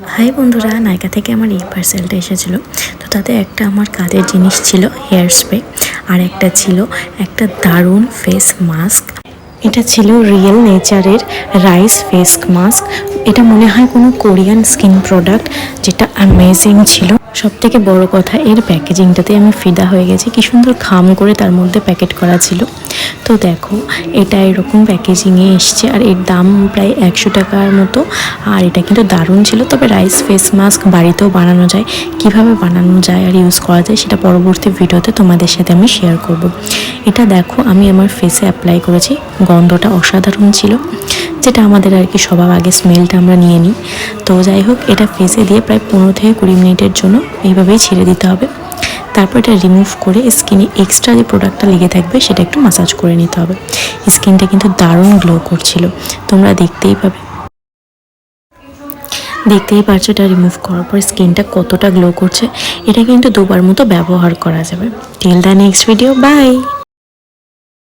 High বন্ধুরা, নায়িকা থেকে আমার এই পার্সেলটা এসেছিল। তো তাতে একটা আমার কাজের জিনিস ছিল হেয়ার স্প্রে, আর একটা ছিল একটা দারুণ ফেস মাস্ক। এটা ছিল রিয়েল নেচারের রাইস ফেস মাস্ক। এটা মনে হয় কোনো কোরিয়ান স্কিন প্রোডাক্ট, যেটা অ্যামেজিং ছিল। সব থেকে বড় কথা, এর প্যাকেজিংটাতে আমি ফিদা হয়ে গেছি। কি সুন্দর খাম করে তার মধ্যে প্যাকেট করা ছিল। তো দেখো, এটা এরকম প্যাকেজিংয়ে এসছে, আর এর দাম প্রায় 100 টাকার মতো। আর এটা কিন্তু দারুণ ছিল। তবে রাইস ফেস মাস্ক বাড়িতেও বানানো যায়, কিভাবে বানানো যায় আর ইউজ করা যায় সেটা পরবর্তী ভিডিওতে তোমাদের সাথে আমি শেয়ার করব। এটা দেখো, আমি আমার ফেসে অ্যাপ্লাই করেছি। গন্ধটা অসাধারণ ছিল, যেটা আমাদের আর কি সবার আগে স্মেলটা আমরা নিয়ে নিই। তো যাই হোক, এটা ফেসে দিয়ে প্রায় 15 থেকে 20 মিনিটের জন্য এইভাবেই ছেড়ে দিতে হবে। তারপর এটা রিমুভ করে স্কিনে এক্সট্রা যে প্রোডাক্টটা লেগে থাকবে সেটা একটু মাসাজ করে নিতে হবে। স্কিনটা কিন্তু দারুণ গ্লো করছিল, তোমরা দেখতেই পারছো এটা রিমুভ করার পর স্কিনটা কতটা গ্লো করছে। এটা কিন্তু দুবার মতো ব্যবহার করা যাবে। Till the next video, by.